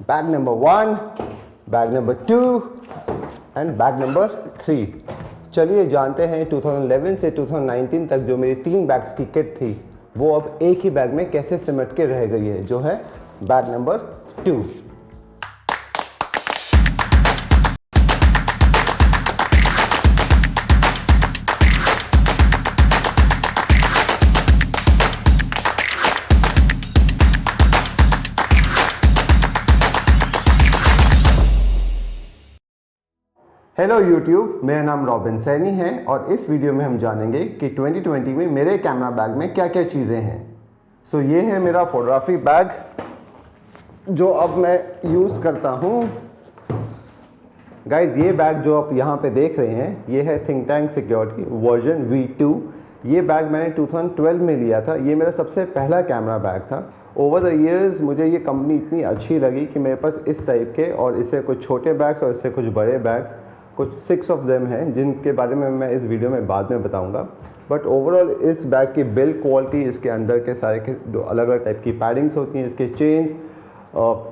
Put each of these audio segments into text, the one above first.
Bag number 1, bag number 2 and bag number 3। चलिए जानते हैं 2011 से 2019 तक जो मेरी 3 बैग्स की किट थी वो अब एक ही बैग में कैसे सिमट के रह गई है, जो है बैग नंबर 2। हेलो यूट्यूब, मेरा नाम रॉबिन सैनी है और इस वीडियो में हम जानेंगे कि 2020 में मेरे कैमरा बैग में क्या क्या चीज़ें हैं। सो ये है मेरा फोटोग्राफी बैग जो अब मैं यूज़ करता हूँ। गाइज, ये बैग जो आप यहाँ पे देख रहे हैं ये है think tank security version V2। ये बैग मैंने 2012 में लिया था। ये मेरा सबसे पहला कैमरा बैग था। ओवर द ईयर्स मुझे ये कंपनी इतनी अच्छी लगी कि मेरे पास इस टाइप के और इससे कुछ छोटे बैग्स और इससे कुछ बड़े बैग्स, कुछ 6 ऑफ देम हैं जिनके बारे में मैं इस वीडियो में बाद में बताऊंगा। बट ओवरऑल इस बैग की बिल्ड क्वालिटी, इसके अंदर के सारे के जो अलग अलग टाइप की पैडिंग्स होती हैं, इसके चेन्स,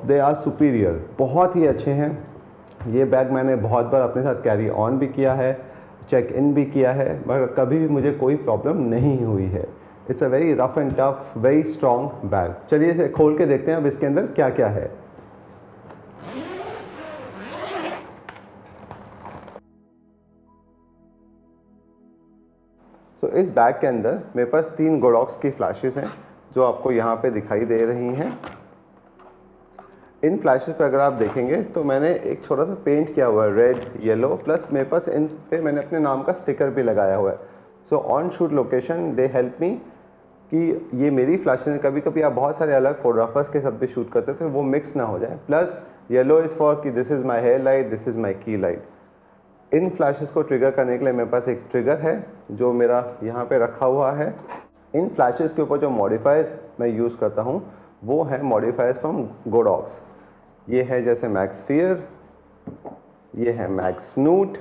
दे आर सुपीरियर, बहुत ही अच्छे हैं। ये बैग मैंने बहुत बार अपने साथ कैरी ऑन भी किया है, चेक इन भी किया है, मगर कभी भी मुझे कोई प्रॉब्लम नहीं हुई है। It's a very rough and tough, very strong bag. चलिए इसे खोल के देखते हैं अब इसके अंदर क्या क्या है। इस बैग के अंदर मेरे पास 3 गोडॉक्स की फ्लैशेस हैं जो आपको यहाँ पे दिखाई दे रही हैं। इन फ्लैशेस पे अगर आप देखेंगे तो मैंने एक छोटा सा पेंट किया हुआ है, रेड येलो, प्लस मेरे पास इन पे मैंने अपने नाम का स्टिकर भी लगाया हुआ है। So on shoot location they help me कि ये मेरी फ्लैशेस, कभी कभी आप बहुत सारे अलग फोटोग्राफर्स के साथ भी शूट करते थे, वो मिक्स ना हो जाए। प्लस येलो इज़ फॉर कि this is my hair light, this is my key light. इन फ्लैशेस को ट्रिगर करने के लिए मेरे पास एक ट्रिगर है जो मेरा यहाँ पे रखा हुआ है। इन फ्लैशेस के ऊपर जो मॉडिफायर्स मैं यूज़ करता हूँ वो है मॉडिफायर्स फ्रॉम गोडॉक्स। ये है जैसे मैक्सफियर, ये है मैक्स स्नूट,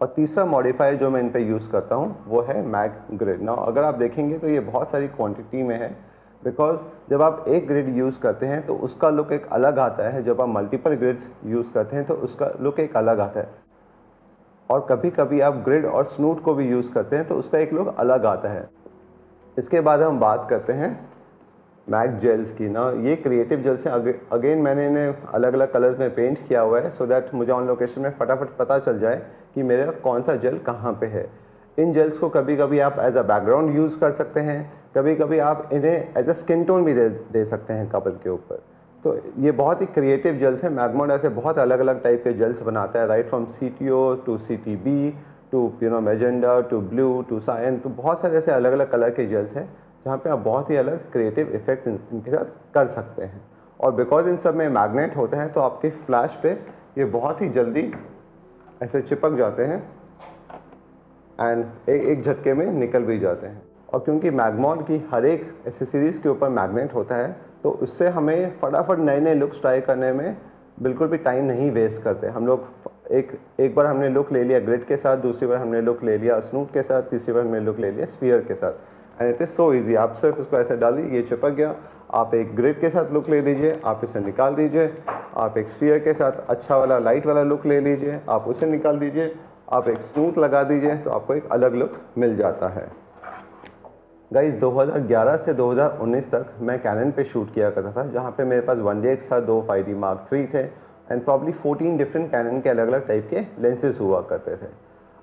और तीसरा मॉडिफायर जो मैं इन पे यूज़ करता हूँ वो है मैक ग्रिड। नाउ अगर आप देखेंगे तो ये बहुत सारी क्वांटिटी में है, बिकॉज जब आप एक ग्रिड यूज़ करते हैं तो उसका लुक एक अलग आता है, जब आप मल्टीपल ग्रिड्स यूज़ करते हैं तो उसका लुक एक अलग आता है, और कभी कभी आप ग्रिड और स्नूट को भी यूज़ करते हैं तो उसका एक लुक अलग आता है। इसके बाद हम बात करते हैं मैक जेल्स की। ना ये क्रिएटिव जेल्स हैं। अगेन मैंने इन्हें अलग अलग कलर्स में पेंट किया हुआ है सो दैट मुझे ऑन लोकेशन में फटाफट पता चल जाए कि मेरा कौन सा जेल कहाँ पे है। इन जेल्स को कभी कभी आप एज अ बैकग्राउंड यूज़ कर सकते हैं, कभी कभी आप इन्हें एज अ स्किन टोन भी दे सकते हैं कपल के ऊपर। तो ये बहुत ही क्रिएटिव जेल्स हैं। मैगमोड ऐसे बहुत अलग अलग टाइप के जेल्स बनाता है, right from CTO to CTB to magenta to blue to cyan. तो बहुत सारे ऐसे अलग अलग कलर के जेल्स हैं जहाँ पे आप बहुत ही अलग क्रिएटिव इफेक्ट्स इनके साथ कर सकते हैं। और बिकॉज इन सब में मैग्नेट होते हैं तो आपके फ्लैश पे ये बहुत ही जल्दी ऐसे चिपक जाते हैं एंड एक झटके में निकल भी जाते हैं। और क्योंकि मैगमोड की हर एक एसेसरीज़ के ऊपर मैग्नेट होता है तो उससे हमें फटाफट नए नए लुक्स ट्राई करने में बिल्कुल भी टाइम नहीं वेस्ट करते हम लोग। एक बार हमने लुक ले लिया ग्रिड के साथ, दूसरी बार हमने लुक ले लिया स्नूट के साथ, तीसरी बार हमने लुक ले लिया स्फीयर के साथ। And it is so easy. आप सिर्फ इसको ऐसे डाल दीजिए, ये चिपक गया। आप एक ग्रिड के साथ लुक ले लीजिए, आप इसे निकाल दीजिए। आप एक स्फीयर के साथ अच्छा वाला लाइट वाला लुक ले लीजिए, आप उसे निकाल दीजिए। आप एक स्नूट लगा दीजिए तो आपको एक अलग लुक मिल जाता है। गाइस, 2011 से 2019 तक मैं कैनन पे शूट किया करता था, जहाँ पे मेरे पास 1DX था, 2 5D Mark III थे एंड प्रॉब्ली 14 डिफरेंट कैनन के अलग अलग टाइप के लेंसेज हुआ करते थे।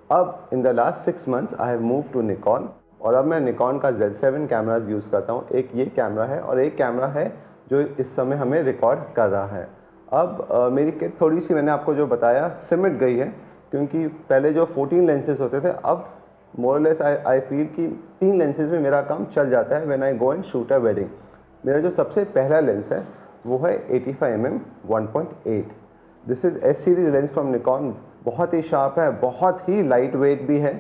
अब in the last 6 months I have move to Nikon, और अब मैं निकॉन का Z7 कैमराज यूज़ करता हूँ। एक ये कैमरा है और एक कैमरा है जो इस समय हमें रिकॉर्ड कर रहा है। अब मेरी किट थोड़ी सी, मैंने आपको जो बताया, सिमट गई है, क्योंकि पहले जो 14 लेंसेज होते थे अब मोरलेस आई फील कि 3 लेंसेज में मेरा काम चल जाता है when I go and shoot a wedding. मेरा जो सबसे पहला लेंस है वो है 85mm 1.8। This is S series lens from Nikon. बहुत ही शार्प है, बहुत ही लाइट वेट भी है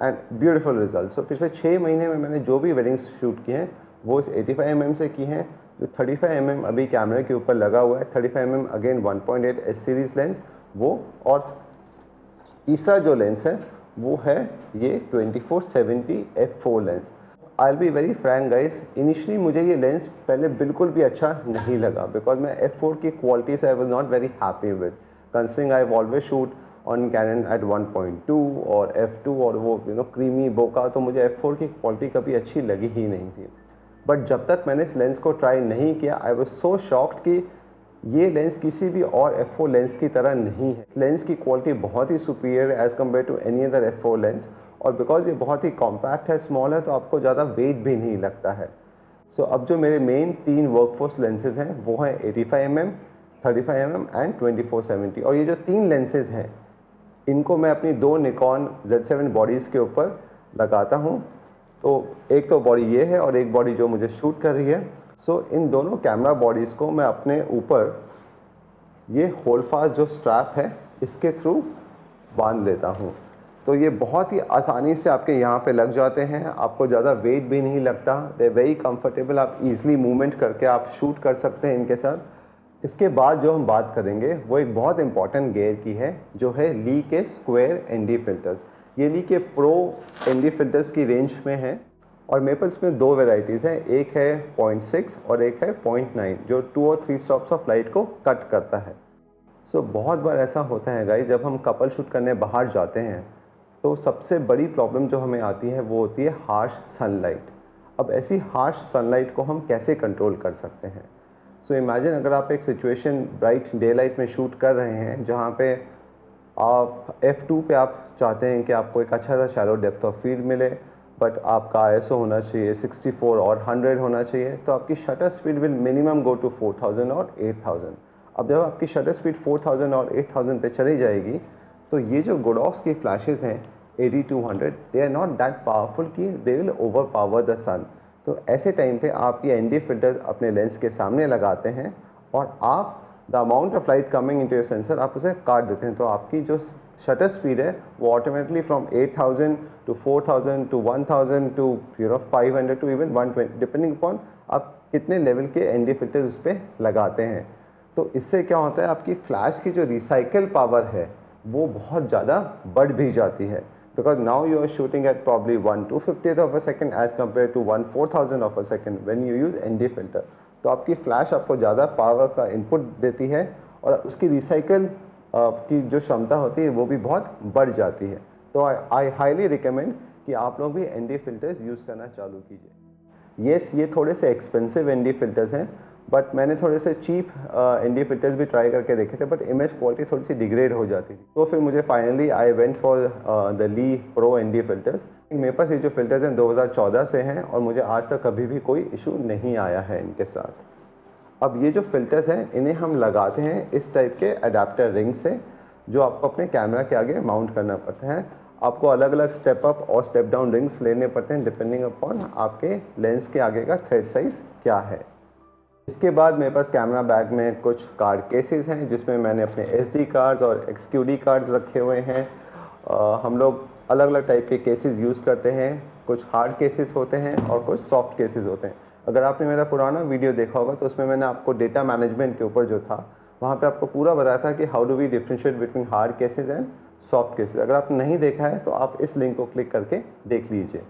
एंड ब्यूटीफुल रिजल्ट। सो पिछले 6 महीने में मैंने जो भी वेडिंग्स शूट किए हैं वो इस 85mm से की हैं। जो 35mm अभी कैमरे के ऊपर लगा हुआ है, 35mm again 1.8 S series lens वो, और तीसरा जो लेंस है वो है ये 2470 f4 lens. I will be very Frank guys, initially मुझे ये लेंस पहले बिल्कुल भी अच्छा नहीं लगा, बिकॉज मैं f4 की क्वालिटी से I was not very happy with, considering I always shoot on Canon at 1.2 और f2 और वो क्रीमी बोका, तो मुझे f4 की क्वालिटी कभी अच्छी लगी ही नहीं थी। बट जब तक मैंने इस लेंस को ट्राई नहीं किया, आई वॉज सो शॉक्ड कि ये लेंस किसी भी और f4 लेंस की तरह नहीं है। इस लेंस की क्वालिटी बहुत ही सुपीरियर है as compare to any other f4 lens, और बिकॉज ये बहुत ही कॉम्पैक्ट है, स्मॉल है, तो आपको ज़्यादा वेट भी नहीं लगता है। सो अब जो मेरे मेन 3 वर्कफोर्स लेंसेज हैं वो हैं 85mm, 35mm एंड 2470, और ये जो 3 लेंसेज हैं इनको मैं अपनी 2 निकॉन Z7 बॉडीज़ के ऊपर लगाता हूँ। तो एक तो बॉडी ये है और एक बॉडी जो मुझे शूट कर रही है। सो इन दोनों कैमरा बॉडीज़ को मैं अपने ऊपर ये होल्ड फास्ट जो स्ट्रैप है इसके थ्रू बांध लेता हूँ। तो ये बहुत ही आसानी से आपके यहाँ पे लग जाते हैं, आपको ज़्यादा वेट भी नहीं लगता, दे वेरी कंफर्टेबल, आप इजीली मूवमेंट करके आप शूट कर सकते हैं इनके साथ। इसके बाद जो हम बात करेंगे वो एक बहुत इंपॉर्टेंट गेयर की है, जो है ली के स्क्वायर एनडी फिल्टर्स। ये ली के प्रो एनडी फिल्टर्स की रेंज में है, और मेरे पास इसमें 2 वेराइटीज़ हैं, एक है 0.6 और एक है 0.9, जो 2 और 3 स्टॉप्स ऑफ लाइट को कट करता है। सो बहुत बार ऐसा होता है गाइस, जब हम कपल शूट करने बाहर जाते हैं तो सबसे बड़ी प्रॉब्लम जो हमें आती है वो होती है हार्श सनलाइट। अब ऐसी हार्श सनलाइट को हम कैसे कंट्रोल कर सकते हैं? सो इमेजिन अगर आप एक सिचुएशन ब्राइट डे लाइट में शूट कर रहे हैं, जहाँ पे आप f2 पे आप चाहते हैं कि आपको एक अच्छा सा शैलो डेप्थ ऑफ फील्ड मिले, बट आपका ISO होना चाहिए 64 और 100 होना चाहिए, तो आपकी shutter speed will minimum go to 4000 और 8000। अब जब आपकी शटर स्पीड 4000 और 8000 पे चली जाएगी, तो ये जो गोडॉक्स की फ्लैशेस हैं 8200, they are not that powerful कि they will over power the sun. तो ऐसे टाइम पे आप ये एनडी फिल्टर्स अपने लेंस के सामने लगाते हैं और आप the amount of light coming into your sensor आप उसे काट देते हैं, तो आपकी जो शटर स्पीड है वो automatically from 8000 to 4000 to 1000 to 500 to even 120, depending upon आप कितने लेवल के एनडी फिल्टर्स उस पर लगाते हैं। तो इससे क्या होता है, आपकी फ्लैश की जो रिसाइकल पावर है वो बहुत ज़्यादा बढ़ भी जाती है, because now you are shooting at probably 1/250th of a second as compared to 1/4000 of a second when you use ND filter। तो आपकी फ्लैश आपको ज़्यादा पावर का इनपुट देती है और उसकी रिसाइकल की जो क्षमता होती है वो भी बहुत बढ़ जाती है। तो आई हाईली रिकमेंड कि आप लोग भी ND फिल्टर्स यूज़ करना चालू कीजिए। येस, ये थोड़े से एक्सपेंसिव ND फिल्टर्स हैं, बट मैंने थोड़े से चीप ND फिल्टर्स भी ट्राई करके देखे थे, बट इमेज क्वालिटी थोड़ी सी डिग्रेड हो जाती थी। तो फिर मुझे finally I went for the Lee pro ND filters. मेरे पास ये जो फिल्टर्स हैं 2014 से हैं और मुझे आज तक कभी भी कोई इशू नहीं आया है इनके साथ। अब ये जो फिल्टर्स हैं इन्हें हम लगाते हैं इस टाइप के अडेप्टर रिंग से, जो आपको अपने कैमरा के आगे माउंट करना पड़ता है। आपको अलग अलग स्टेप अप और स्टेप डाउन रिंग्स लेने पड़ते हैं डिपेंडिंग अपॉन आपके लेंस के आगे का थ्रेड साइज़ क्या है। इसके बाद मेरे पास कैमरा बैग में कुछ कार्ड केसेस हैं, जिसमें मैंने अपने SD कार्ड्स और XQD कार्ड्स रखे हुए हैं। हम लोग अलग अलग टाइप के केसेस यूज़ करते हैं, कुछ हार्ड केसेस होते हैं और कुछ सॉफ्ट केसेस होते हैं। अगर आपने मेरा पुराना वीडियो देखा होगा तो उसमें मैंने आपको डेटा मैनेजमेंट के ऊपर जो था वहाँ पे आपको पूरा बताया था कि how do we differentiate between hard cases and soft cases. अगर आपने नहीं देखा है तो आप इस लिंक को क्लिक करके देख लीजिए।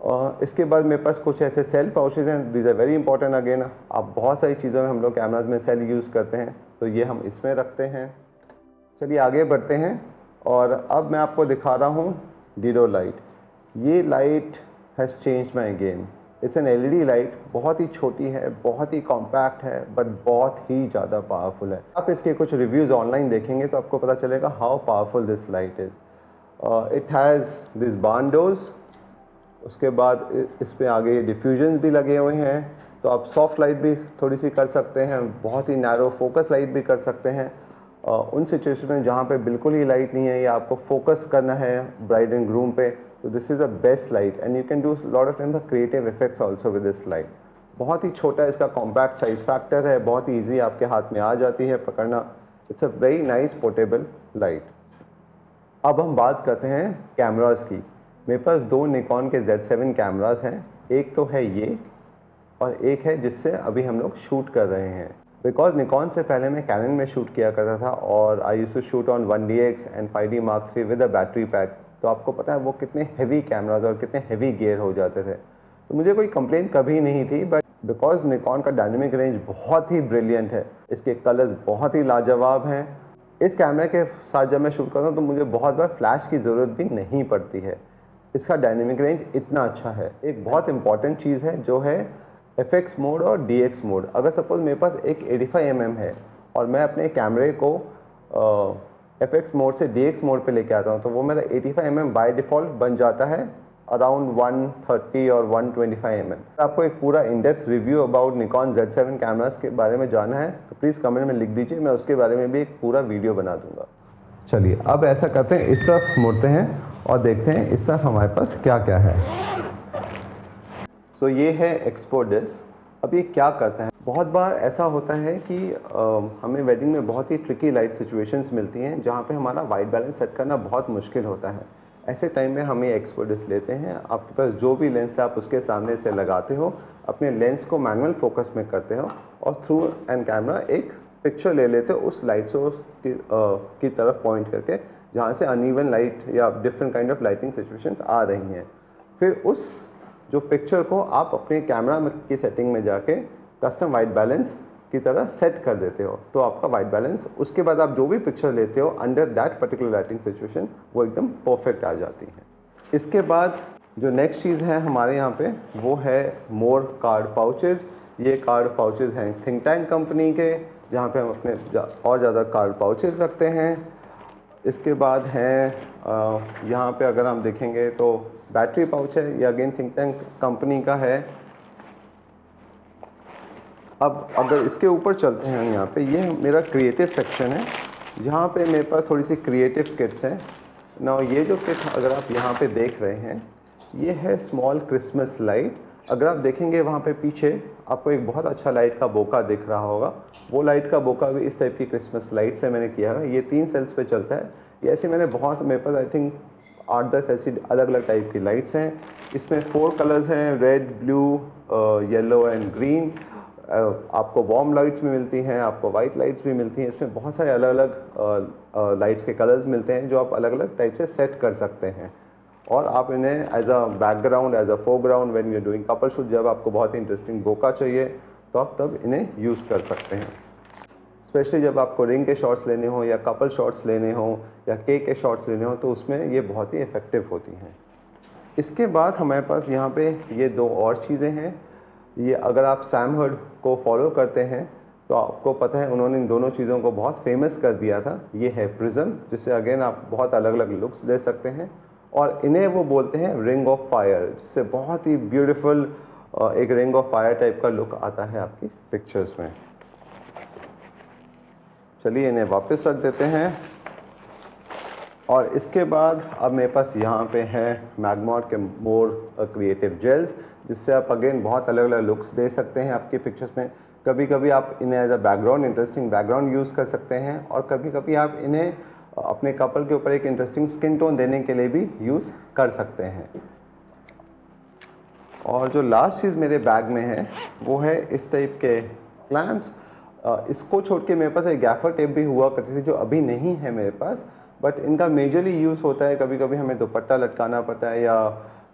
और इसके बाद मेरे पास कुछ ऐसे सेल पाउचेज हैं, these are very important again. आप बहुत सारी चीज़ों में हम लोग कैमराज में सेल यूज़ करते हैं, तो ये हम इसमें रखते हैं। चलिए आगे बढ़ते हैं और अब मैं आपको दिखा रहा हूँ डीडो लाइट। ये light has change my game. It's an LED light, बहुत ही छोटी है, बहुत ही कॉम्पैक्ट है, बट बहुत ही ज़्यादा पावरफुल है। आप इसके कुछ रिव्यूज़ ऑनलाइन देखेंगे तो आपको पता चलेगा how powerful this light is. It has this burn, उसके बाद इस पे आगे डिफ्यूजन भी लगे हुए हैं, तो आप सॉफ्ट लाइट भी थोड़ी सी कर सकते हैं, बहुत ही नैरो फोकस लाइट भी कर सकते हैं उन सिचुएशन में जहाँ पे बिल्कुल ही लाइट नहीं है या आपको फोकस करना है ब्राइड एंड ग्रूम पे, तो this is the best light and you can do lot of time the creative effects also with this light. बहुत ही छोटा है, इसका कॉम्पैक्ट साइज फैक्टर है, बहुत ही ईजी आपके हाथ में आ जाती है पकड़ना। It's a very nice portable light. अब हम बात करते हैं कैमरास की। मेरे पास 2 निकॉन के Z7 कैमरास हैं, एक तो है ये और एक है जिससे अभी हम लोग शूट कर रहे हैं। बिकॉज निकॉन से पहले मैं कैनन में शूट किया करता था और I used to shoot on 1DX एंड 5D Mark III with a battery pack. तो आपको पता है वो कितने हेवी कैमराज और कितने हेवी गियर हो जाते थे। तो मुझे कोई कंप्लेंट कभी नहीं थी। बट बिकॉज निकॉन का डायनेमिक रेंज बहुत ही ब्रिलियंट है, इसके कलर्स बहुत ही लाजवाब हैं, इस कैमरे के साथ जब मैं शूट करता हूँ तो मुझे बहुत बार फ्लैश की ज़रूरत भी नहीं पड़ती है। इसका डायनेमिक रेंज इतना अच्छा है। एक बहुत इंपॉर्टेंट चीज़ है जो है FX मोड और DX मोड। अगर सपोज मेरे पास एक 85mm है और मैं अपने कैमरे को FX मोड से DX मोड पे लेके आता हूँ तो वो मेरा 85mm बाय डिफ़ॉल्ट बन जाता है अराउंड 130 और 125mm। आपको एक पूरा in depth review about Nikon Z7 cameras के बारे में जानना है तो प्लीज़ कमेंट में लिख दीजिए, मैं उसके बारे में भी एक पूरा वीडियो बना दूंगा। चलिए अब ऐसा करते हैं, इस तरफ मुड़ते हैं और देखते हैं इस तरफ हमारे पास क्या क्या है। सो ये है एक्सपोर्ट डिस्क। अब ये क्या करता है, बहुत बार ऐसा होता है कि हमें वेडिंग में बहुत ही ट्रिकी लाइट सिचुएशंस मिलती हैं जहाँ पे हमारा वाइट बैलेंस सेट करना बहुत मुश्किल होता है। ऐसे टाइम में हम ये एक्सपोर्ट डिस्क लेते हैं। आपके पास जो भी लेंस है आप उसके सामने से लगाते हो, अपने लेंस को मैनुअल फोकस में करते हो और थ्रू एंड कैमरा एक पिक्चर ले लेते हो उस लाइट सोर्स की तरफ पॉइंट करके जहाँ से अनइवन लाइट या different kind of lighting situations आ रही हैं। फिर उस जो पिक्चर को आप अपने कैमरा की सेटिंग में जाके कस्टम वाइट बैलेंस की तरह सेट कर देते हो, तो आपका वाइट बैलेंस, उसके बाद आप जो भी पिक्चर लेते हो under that particular lighting situation वो एकदम परफेक्ट आ जाती है। इसके बाद जो नेक्स्ट चीज़ है हमारे यहाँ पे वो है मोर कार्ड पाउचेज़। ये कार्ड पाउचेज़ हैं थिंक टैंक कंपनी के, जहाँ पे हम अपने और ज़्यादा कार्ड पाउचेज़ रखते हैं। इसके बाद हैं यहाँ पे अगर हम देखेंगे तो बैटरी पाउच है, ये अगेन थिंक टैंक कंपनी का है। अब अगर इसके ऊपर चलते हैं यहाँ पे, ये मेरा क्रिएटिव सेक्शन है जहाँ पे मेरे पास थोड़ी सी क्रिएटिव किट्स हैं ना। ये जो किट अगर आप यहाँ पे देख रहे हैं ये है स्मॉल क्रिसमस लाइट। अगर आप देखेंगे वहाँ पे पीछे आपको एक बहुत अच्छा लाइट का बोका दिख रहा होगा, वो लाइट का बोका भी इस टाइप की क्रिसमस लाइट से मैंने किया है। ये 3 सेल्स पे चलता है। ये ऐसे मैंने बहुत, मेरे पास आई थिंक 8-10 ऐसी अलग अलग टाइप की लाइट्स हैं। इसमें 4 कलर्स हैं, red, blue, yellow and green. आपको वार्म लाइट्स भी मिलती हैं, आपको वाइट लाइट्स भी मिलती हैं। इसमें बहुत सारे अलग अलग लाइट्स के कलर्स मिलते हैं जो आप अलग अलग टाइप से सेट कर सकते हैं और आप इन्हें as a background, as a foreground when you doing couple shoot, जब आपको बहुत ही इंटरेस्टिंग बोका चाहिए तो आप तब इन्हें यूज़ कर सकते हैं। स्पेशली जब आपको रिंग के शॉट्स लेने हो या कपल शॉट्स लेने हो या केक के शॉट्स लेने हो तो उसमें ये बहुत ही इफ़ेक्टिव होती हैं। इसके बाद हमारे पास यहाँ पे ये 2 और चीज़ें हैं। ये अगर आप सैम हर्ड को फॉलो करते हैं तो आपको पता है उन्होंने इन दोनों चीज़ों को बहुत फेमस कर दिया था। ये है प्रिज्म, जिससे अगेन आप बहुत अलग अलग लुक्स दे सकते हैं और इन्हें वो बोलते हैं रिंग ऑफ फायर, जिससे बहुत ही ब्यूटीफुल एक रिंग ऑफ फायर टाइप का लुक आता है आपकी पिक्चर्स में। चलिए इन्हें वापस रख देते हैं और इसके बाद अब मेरे पास यहाँ पे है मैगमॉड के मोर क्रिएटिव जेल्स, जिससे आप अगेन बहुत अलग अलग लुक्स दे सकते हैं आपकी पिक्चर्स में। कभी कभी आप इन्हें as a background, interesting background use कर सकते हैं और कभी कभी आप इन्हें अपने कपल के ऊपर एक इंटरेस्टिंग स्किन टोन देने के लिए भी यूज़ कर सकते हैं। और जो लास्ट चीज़ मेरे बैग में है वो है इस टाइप के क्लैम्प्स। इसको छोड़ के मेरे पास एक गैफर टेप भी हुआ करती थी जो अभी नहीं है मेरे पास, बट इनका मेजरली यूज़ होता है कभी कभी हमें दुपट्टा लटकाना पड़ता है या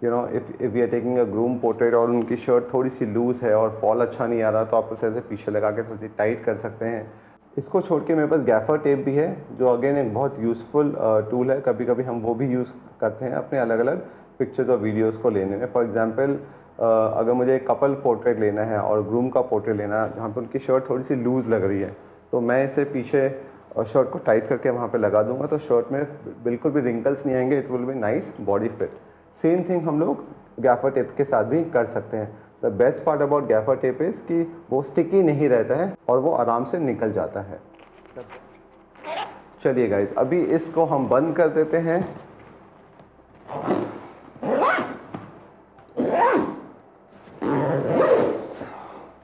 if we are taking a groom portrait और उनकी शर्ट थोड़ी सी लूज़ है और फॉल अच्छा नहीं आ रहा तो आप उसे ऐसे पीछे लगा के थोड़ी सी टाइट कर सकते हैं। इसको छोड़ के मेरे पास गैफर टेप भी है जो अगेन एक बहुत यूज़फुल टूल है। कभी कभी हम वो भी यूज़ करते हैं अपने अलग अलग पिक्चर्स और वीडियोज़ को लेने में। फॉर एग्जाम्पल अगर मुझे एक कपल पोर्ट्रेट लेना है और ग्रूम का पोर्ट्रेट लेना है जहाँ पे उनकी शर्ट थोड़ी सी लूज़ लग रही है तो मैं इसे पीछे शर्ट को टाइट करके वहाँ पे लगा दूंगा तो शर्ट में बिल्कुल भी रिंकल्स नहीं आएंगे, it will be nice body fit. Same thing हम लोग गैफर टेप के साथ भी कर सकते हैं। The best part about gaffer tape is कि वो स्टिकी नहीं रहता है और वो आराम से निकल जाता है। चलिए गाइज अभी इसको हम बंद कर देते हैं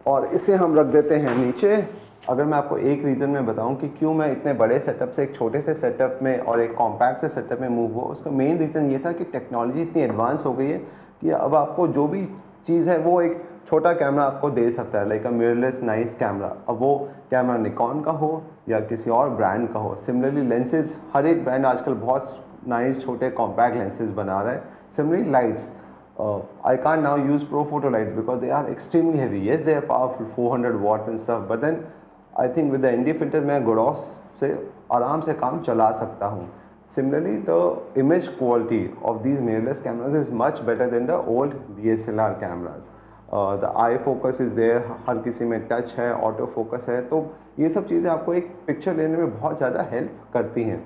और इसे हम रख देते हैं नीचे। अगर मैं आपको एक रीज़न में बताऊं कि क्यों मैं इतने बड़े सेटअप से एक छोटे से सेटअप में और एक कॉम्पैक्ट से सेटअप में मूव हुआ, उसका मेन रीज़न ये था कि टेक्नोलॉजी इतनी एडवांस हो गई है कि अब आपको जो भी चीज़ है वो एक छोटा कैमरा आपको दे सकता है, लाइक अ मिररलेस नाइस कैमरा। अब वो कैमरा निकॉन का हो या किसी और ब्रांड का हो। सिमिलरली लेंसेज, हर एक ब्रांड आजकल बहुत नाइस छोटे कॉम्पैक्ट लेंसेज बना रहा है। Similarly lights, I can't now use pro photo lights because they are extremely heavy. Yes, they are powerful, 400 watts and stuff, but then I think with the ND filters मैं Godox से आराम से काम चला सकता हूँ. Similarly, the image quality of these mirrorless cameras is much better than the old DSLR cameras. The eye focus is there, हर किसी में टच है, ऑटो फोकस है, तो ये सब चीज़ें आपको एक पिक्चर लेने में बहुत ज़्यादा हेल्प करती हैं.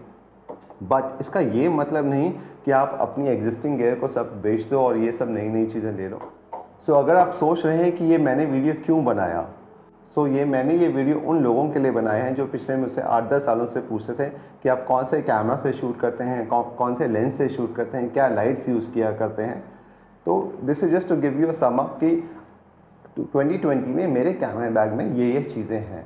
बट इसका ये मतलब नहीं कि आप अपनी एग्जिस्टिंग गियर को सब बेच दो और ये सब नई नई चीज़ें ले लो. सो अगर आप सोच रहे हैं कि ये मैंने वीडियो क्यों बनाया, मैंने ये वीडियो उन लोगों के लिए बनाया है जो पिछले मुझसे 8-10 सालों से पूछते थे कि आप कौन से कैमरा से शूट करते हैं, कौन से लेंस से शूट करते हैं, क्या लाइट्स यूज़ किया करते हैं. तो this is just to give you a sum up कि 2020 में मेरे कैमरा बैग में ये चीज़ें हैं.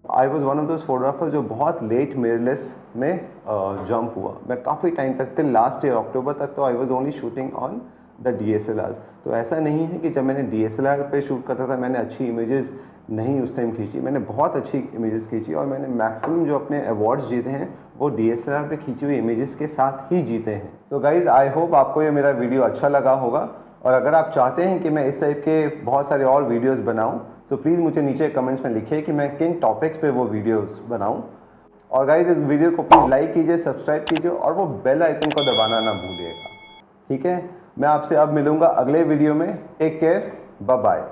I was one of those photographer जो बहुत लेट मिररलेस में जंप हुआ. मैं काफ़ी टाइम तक टिल लास्ट ईयर अक्टूबर तक तो I was only shooting on the DSLRs. तो ऐसा नहीं है कि जब मैंने DSLR पे शूट करता था मैंने अच्छी इमेजेस नहीं उस टाइम खींची. मैंने बहुत अच्छी इमेजेस खींची और मैंने मैक्सिमम जो अपने अवार्ड्स जीते हैं वो DSLR पे खींची हुई इमेजेस के साथ ही जीते हैं. सो गाइज, आई होप आपको ये मेरा वीडियो अच्छा लगा होगा, और अगर आप चाहते हैं कि मैं इस टाइप के बहुत सारे और वीडियोस बनाऊं तो प्लीज़ मुझे नीचे कमेंट्स में लिखिए कि मैं किन टॉपिक्स पे वो वीडियोस बनाऊं. और गाइज, इस वीडियो को प्लीज़ लाइक कीजिए, सब्सक्राइब कीजिए और वो बेल आइकन को दबाना ना भूलिएगा. ठीक है, मैं आपसे अब मिलूँगा अगले वीडियो में. Take care, bye bye.